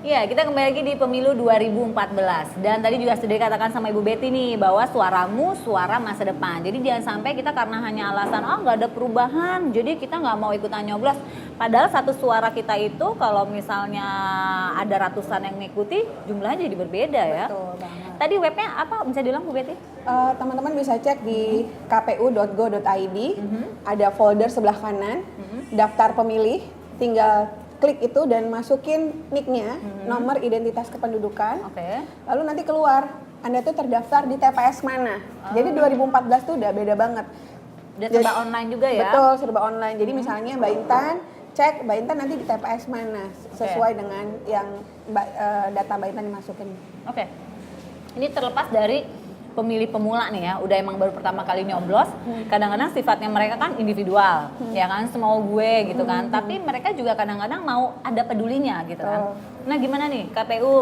Iya, kita kembali lagi di pemilu 2014. Dan tadi juga sudah dikatakan sama Ibu Betty nih, bahwa suaramu suara masa depan. Jadi jangan sampai kita karena hanya alasan, nggak ada perubahan, jadi kita nggak mau ikutan nyoblos. Padahal satu suara kita itu kalau misalnya ada ratusan yang mengikuti, jumlahnya jadi berbeda ya. Betul banget. Tadi webnya apa bisa bilang Bu Betty? Teman-teman bisa cek di kpu.go.id, ada folder sebelah kanan, daftar pemilih, tinggal klik itu dan masukin nicknya, nomor identitas kependudukan. Lalu nanti keluar, Anda tuh terdaftar di TPS mana. Jadi 2014 tuh udah beda banget. Udah serba online juga ya? Betul, serba online. Jadi misalnya Mbak Intan, cek Mbak Intan nanti di TPS mana, sesuai dengan yang data Mbak Intan dimasukin. Ini terlepas dari pemilih pemula nih ya, udah emang baru pertama kali nyoblos, kadang-kadang sifatnya mereka kan individual, ya kan, semau gue gitu kan, tapi mereka juga kadang-kadang mau ada pedulinya gitu kan. Nah gimana nih KPU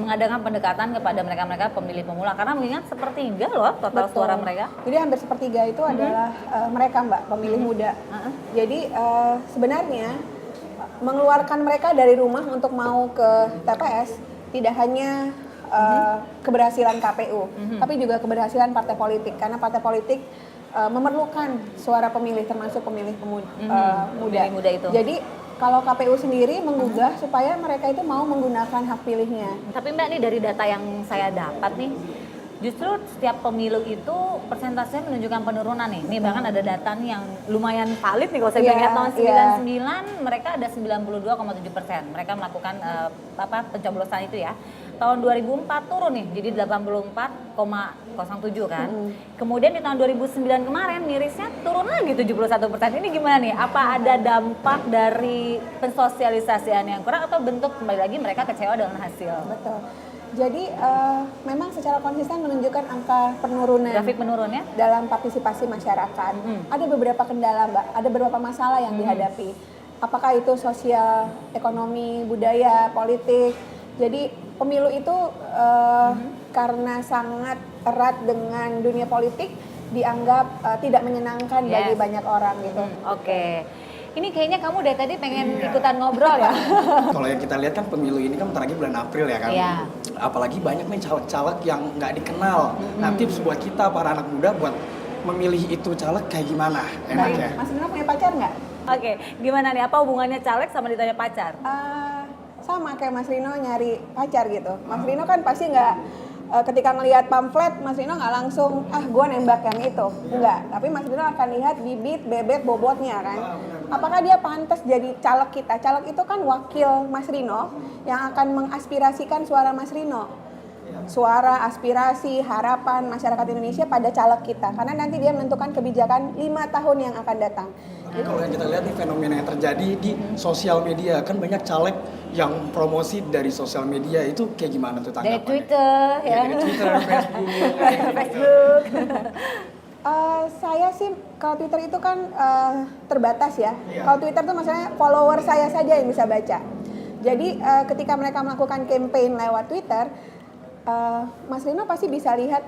mengadakan pendekatan kepada mereka-mereka pemilih pemula, karena mengingat sepertiga loh total suara mereka. Jadi hampir sepertiga itu adalah mereka Mbak, pemilih muda. Jadi sebenarnya mengeluarkan mereka dari rumah untuk mau ke TPS tidak hanya keberhasilan KPU, tapi juga keberhasilan partai politik, karena partai politik memerlukan suara pemilih, termasuk pemilih muda itu. Jadi kalau KPU sendiri menggugah supaya mereka itu mau menggunakan hak pilihnya. Tapi Mbak, nih dari data yang saya dapat nih, justru setiap pemilu itu persentasenya menunjukkan penurunan nih. Nih bahkan ada data nih yang lumayan valid nih kalau saya lihat tahun 99 mereka ada 92,7%. Mereka melakukan pencoblosan itu ya. Tahun 2004 turun nih jadi 84,07 kan. Kemudian di tahun 2009 kemarin mirisnya turun lagi 71%. Ini gimana nih? Apa ada dampak dari pensosialisasian yang kurang atau bentuk kembali lagi mereka kecewa dengan hasil? Betul. Jadi memang secara konsisten menunjukkan angka penurunan. Grafik menurunnya dalam partisipasi masyarakat. Ada beberapa kendala Mbak, ada beberapa masalah yang dihadapi. Apakah itu sosial, ekonomi, budaya, politik. Jadi pemilu itu karena sangat erat dengan dunia politik dianggap tidak menyenangkan bagi banyak orang gitu. Ini kayaknya kamu dari tadi pengen ikutan ngobrol ya? Kalau yang kita lihat kan pemilu ini kan bentar lagi bulan April ya kan. Apalagi banyak nih caleg-caleg yang nggak dikenal. Nah tips buat kita para anak muda buat memilih itu caleg kayak gimana enaknya? Mas Nino punya pacar nggak? Gimana nih? Apa hubungannya caleg sama ditanya pacar? Sama kayak Mas Rino nyari pacar gitu. Mas Rino kan pasti nggak ketika ngelihat pamflet, Mas Rino nggak langsung gue nembak yang itu, enggak. Tapi Mas Rino akan lihat bibit, bebet, bobotnya kan. Apakah dia pantas jadi caleg kita? Caleg itu kan wakil Mas Rino yang akan mengaspirasikan suara Mas Rino. Suara, aspirasi, harapan masyarakat Indonesia pada caleg kita. Karena nanti dia menentukan kebijakan 5 tahun yang akan datang. Kalau yang kita lihat nih fenomena yang terjadi di sosial media, kan banyak caleg yang promosi dari sosial media itu kayak gimana tuh tanggapannya? Dari Twitter ya? Dari Twitter, Facebook. Saya sih kalau Twitter itu kan terbatas ya. Kalau Twitter tuh maksudnya follower saya saja yang bisa baca. Jadi ketika mereka melakukan campaign lewat Twitter, Mas Rino pasti bisa lihat.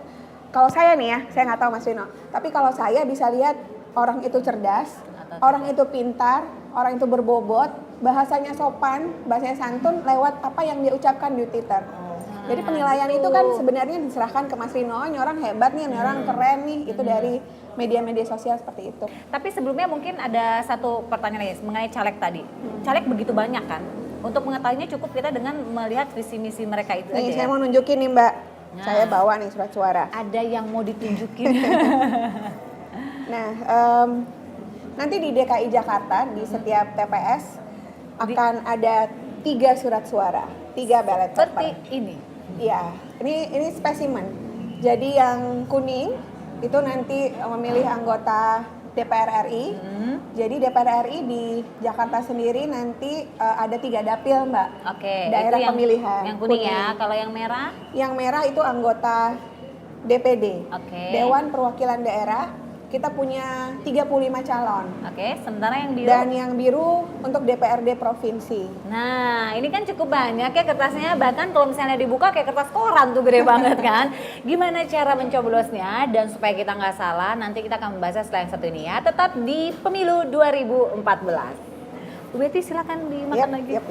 Kalau saya nih ya, saya nggak tahu Mas Rino. Tapi kalau saya bisa lihat orang itu cerdas, orang itu pintar, orang itu berbobot, bahasanya sopan, bahasanya santun lewat apa yang dia ucapkan di Twitter. Jadi penilaian itu kan sebenarnya diserahkan ke Mas Rino, ini orang hebat nih, ini orang keren nih, itu dari media-media sosial seperti itu. Tapi sebelumnya mungkin ada satu pertanyaan lagi mengenai caleg tadi. Caleg begitu banyak kan? Untuk mengetahuinya cukup kita dengan melihat visi misi mereka itu Nih, aja. saya mau nunjukin nih Mbak, saya bawa nih surat suara. Ada yang mau ditunjukin. Nah, nanti di DKI Jakarta di setiap TPS akan ada 3 surat suara, 3 ballot paper. Seperti ini. Iya, ini spesimen. Jadi yang kuning itu nanti memilih anggota DPR RI. Jadi DPR RI di Jakarta sendiri nanti ada 3 dapil Mbak. Daerah itu pemilihan. Yang kuning ya. Kalau yang merah? Yang merah itu anggota DPD. Dewan Perwakilan Daerah. Kita punya 35 calon. Sementara yang biru? Dan yang biru untuk DPRD provinsi. Nah, ini kan cukup banyak ya kertasnya, bahkan kalau misalnya dibuka kayak kertas koran tuh gede banget kan. Gimana cara mencoblosnya dan supaya kita nggak salah, nanti kita akan membahasnya setelah yang satu ini ya. Tetap di Pemilu 2014. Bu Betty silakan dimakan lagi.